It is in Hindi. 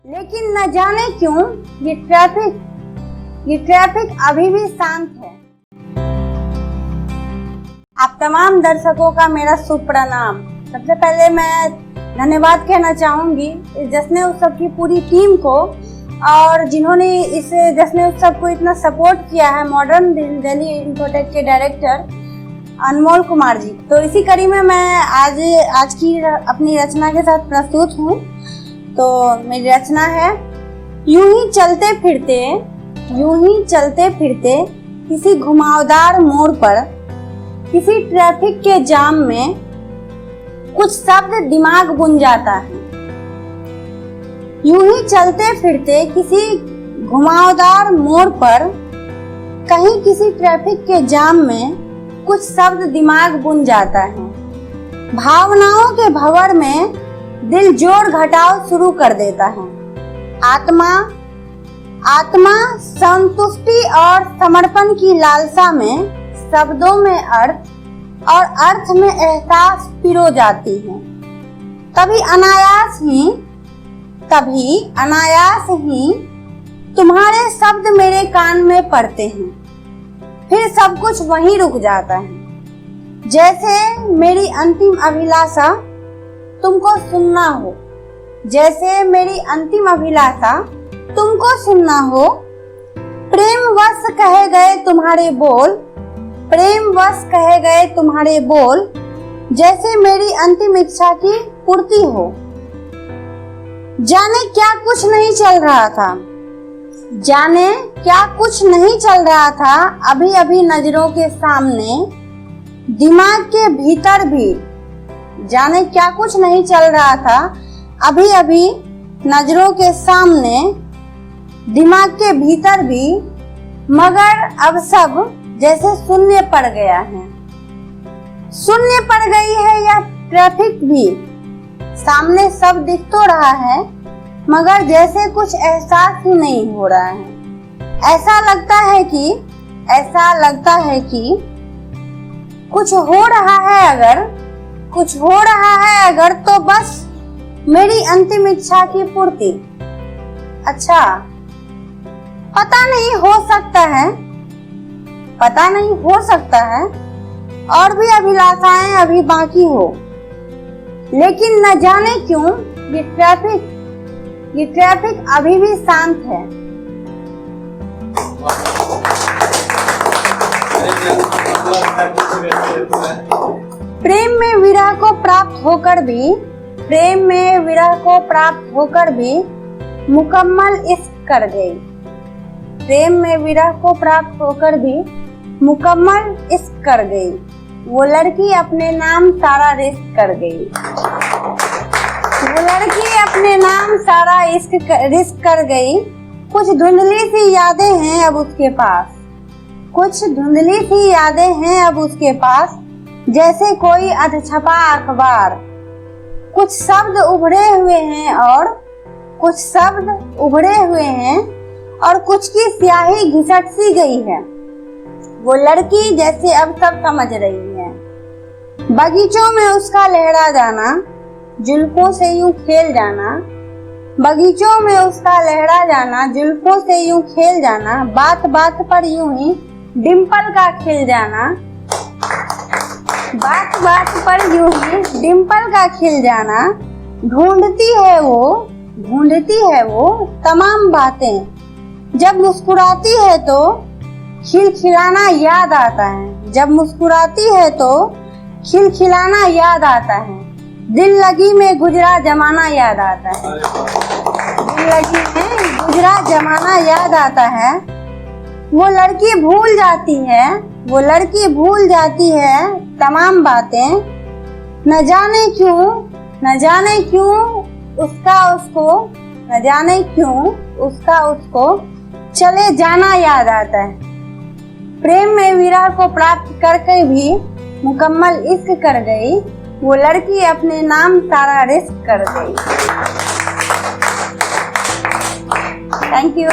लेकिन न जाने क्यों ये ट्रैफिक अभी भी शांत है। आप तमाम दर्शकों का मेरा शुभ प्रणाम। सबसे पहले मैं धन्यवाद कहना चाहूंगी इस जश्न उत्सव की पूरी टीम को, और जिन्होंने इस जश्न उत्सव को इतना सपोर्ट किया है, मॉडर्न दिल्ली इन्फोटेक के डायरेक्टर अनमोल कुमार जी। तो इसी कड़ी में मैं आज की अपनी रचना के साथ प्रस्तुत हूँ। तो मेरी रचना है, यूं ही चलते फिरते किसी घुमावदार मोड़ पर, किसी ट्रैफिक के जाम में कुछ शब्द दिमाग बुन जाता है। यूं ही चलते फिरते किसी घुमावदार मोड़ पर, कहीं किसी ट्रैफिक के जाम में कुछ शब्द दिमाग बुन जाता है। भावनाओं के भंवर में दिल जोड़ घटाव शुरू कर देता है। आत्मा संतुष्टि और समर्पण की लालसा में शब्दों में अर्थ और अर्थ में एहसास पिरो जाती है। तभी अनायास ही तुम्हारे शब्द मेरे कान में पड़ते हैं। फिर सब कुछ वहीं रुक जाता है। जैसे मेरी अंतिम अभिलाषा तुमको सुनना हो, प्रेमवश कहे गए तुम्हारे बोल, जैसे मेरी अंतिम इच्छा की पूर्ति हो। जाने क्या कुछ नहीं चल रहा था अभी अभी नजरों के सामने, दिमाग के भीतर भी। जाने क्या कुछ नहीं चल रहा था अभी अभी नजरों के सामने, दिमाग के भीतर भी, मगर अब सब जैसे शून्य पड़ गया है। शून्य पड़ गई है यह ट्रैफिक भी। सामने सब दिख तो रहा है, मगर जैसे कुछ एहसास ही नहीं हो रहा है। ऐसा लगता है कि कुछ हो रहा है अगर तो बस मेरी अंतिम इच्छा की पूर्ति। अच्छा, पता नहीं हो सकता है और भी अभिलाषाएं अभी बाकी हो, लेकिन न जाने क्यों ये ट्रैफिक अभी भी शांत है। प्रेम में विरह को प्राप्त होकर भी मुकम्मल इश्क कर गई। वो लड़की अपने नाम सारा रिस्क कर गई। कुछ धुंधली सी यादें हैं अब उसके पास, जैसे कोई अधछपा अखबार। कुछ शब्द उभरे हुए हैं और कुछ की स्याही घिसट सी गई है। वो लड़की जैसे अब सब समझ रही है। बगीचों में उसका लहरा जाना, जुल्फों से यूं खेल जाना, बात बात पर यूं ही डिम्पल का खिल जाना। ढूंढती है वो तमाम बातें। जब मुस्कुराती है तो खिलखिलाना याद आता है। दिल लगी में गुजरा जमाना याद आता है। वो लड़की भूल जाती है तमाम बातें। न जाने क्यों उसका उसको चले जाना याद आता है। प्रेम में विरह को प्राप्त करके भी मुकम्मल इश्क कर गई। वो लड़की अपने नाम सारा रिस्क कर गई। Thank you.